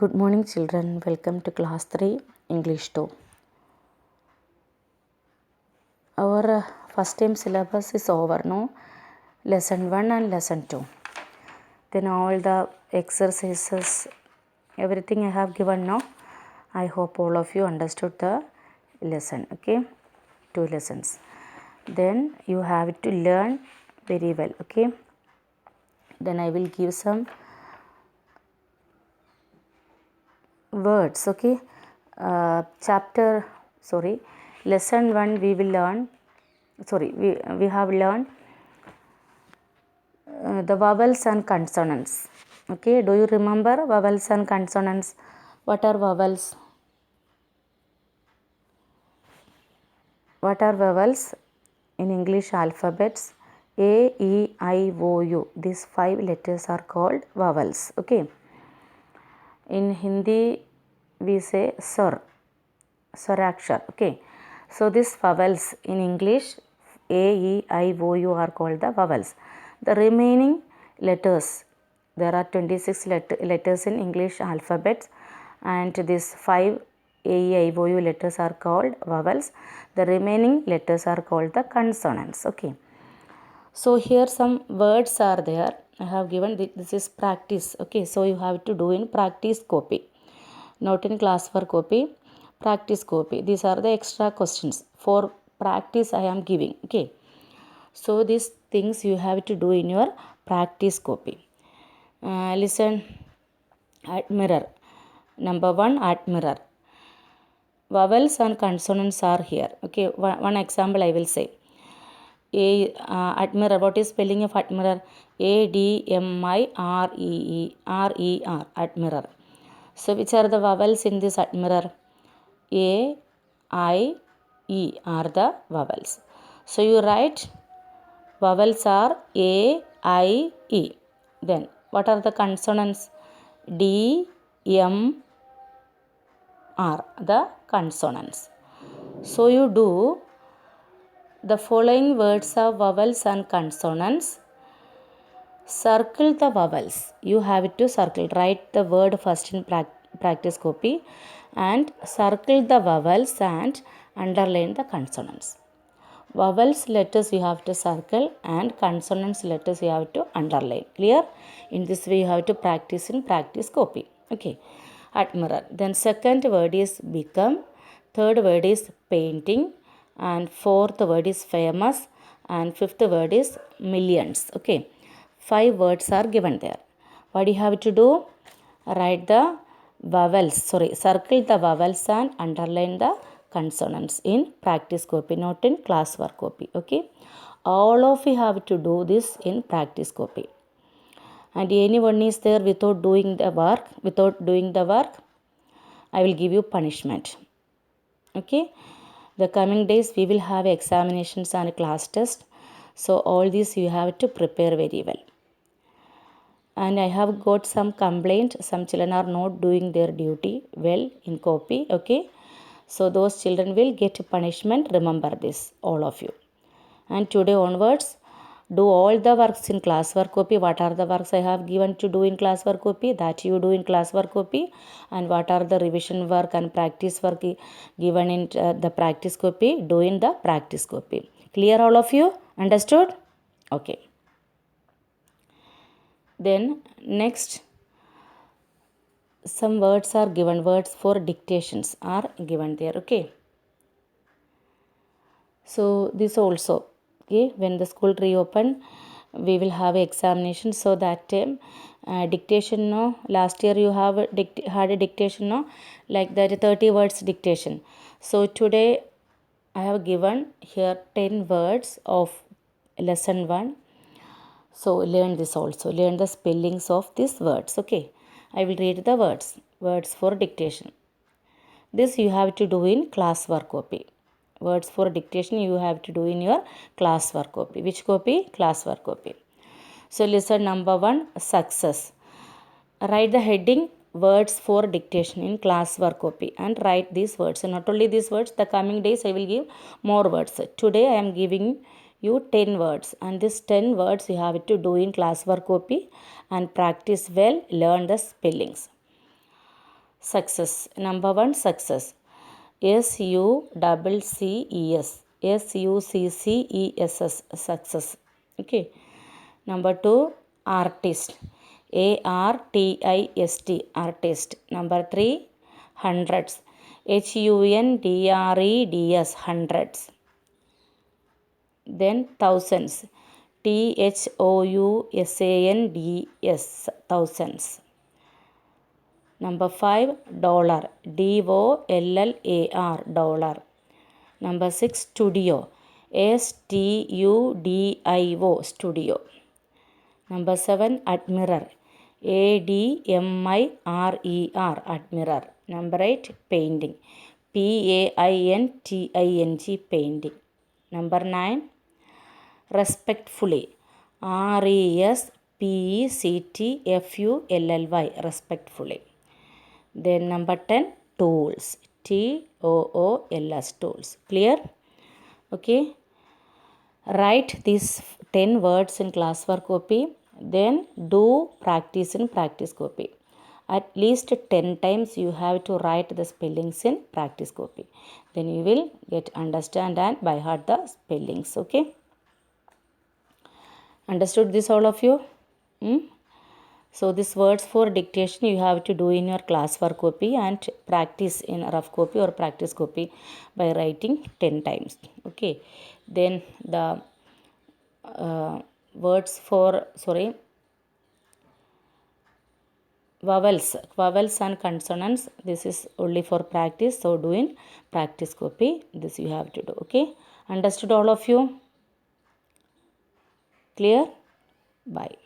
Good morning, children. Welcome to class 3 English 2. Our first time syllabus is over now. Lesson 1 and lesson 2. Then all the exercises, everything I have given now. I hope all of you understood the lesson. Okay, 2 lessons. Then you have to learn very well. Okay. Then I will give some words. Okay. Lesson 1 we will learn. We have learned the vowels and consonants. Okay, do you remember vowels and consonants? What are vowels? What are vowels in English alphabets? A, E, I, O, U. These 5 letters are called vowels. Okay. In Hindi we say sar, swarakshar. Okay. So these vowels in English A, E, I, O, U are called the vowels. The remaining letters, there are 26 letters in English alphabets, and these 5 A, E, I, O, U letters are called vowels. The remaining letters are called the consonants. Okay. So here some words are there. I have given this is practice. Okay. So you have to do in practice copy, not in classwork copy. Practice copy. These are the extra questions for practice I am giving. Okay. So these things you have to do in your practice copy. Listen. Admirer. Number 1, admirer. Vowels and consonants are here. Okay. One example I will say. Admirer. What is spelling of admirer? ADMIRER. Admirer. So which are the vowels in this admirer? A, I, E are the vowels. So you write vowels are A, I, E. Then what are the consonants? D, M, R, the consonants. So you do the following words of vowels and consonants. Circle the vowels. You have to circle. Write the word first in practice copy and circle the vowels and underline the consonants. Vowels letters you have to circle and consonants letters you have to underline. Clear? In this way you have to practice in practice copy. Okay. Admirer. Then second word is become. Third word is painting. And fourth word is famous. And fifth word is millions. Okay. 5 words are given there. What do you have to do? Write the vowels. Circle the vowels and underline the consonants in practice copy, not in classwork copy. Okay. All of you have to do this in practice copy. And anyone is there without doing the work, I will give you punishment. Okay. The coming days we will have examinations and class test. So all these you have to prepare very well. And I have got some complaint. Some children are not doing their duty well in copy. Okay. So those children will get punishment. Remember this, all of you. And today onwards, do all the works in classwork copy. What are the works I have given to do in classwork copy? That you do in classwork copy. And what are the revision work and practice work given in the practice copy? Do in the practice copy. Clear all of you? Understood? Okay. Then next, some words are given. Words for dictations are given there. Okay. So this also. Okay. When the school reopen, we will have examination. So that time dictation. No. Last year you have had a dictation. No. Like that 30 words dictation. So today I have given here 10 words of lesson 1. So learn this also. Learn the spellings of these words. Okay. I will read the words. Words for dictation. This you have to do in classwork copy. Words for dictation you have to do in your classwork copy. Which copy? Classwork copy. So listen number 1. Success. Write the heading words for dictation in classwork copy and write these words. And not only these words, the coming days I will give more words. Today I am giving you 10 words, and these 10 words you have to do in classwork copy and practice well, learn the spellings. success. Number 1, success. SUCCES. SUCCESS, success. Okay. Number 2, artist. ARTIST, artist. Number 3, hundreds. HUNDREDS, hundreds. Then thousands. THOUSANDS, thousands. Number 5, dollar. DOLLAR, dollar. Number 6, studio. STUDIO, studio. Number 7, admirer. ADMIRER, admirer. Number 8, painting. PAINTING, painting. Number 9, respectfully. RESPECTFULLY, respectfully. Then number 10, tools. TOOLS, tools. Clear? Okay. Write these 10 words in classwork copy. Then do practice in practice copy. At least 10 times you have to write the spellings in practice copy. Then you will get understand and by heart the spellings. Okay. Understood this, all of you? So these words for dictation you have to do in your classwork copy and practice in rough copy or practice copy by writing 10 times. Okay. Then the words for vowels and consonants, this is only for practice, so do in practice copy. This you have to do. Okay. Understood, all of you? Clear? Bye.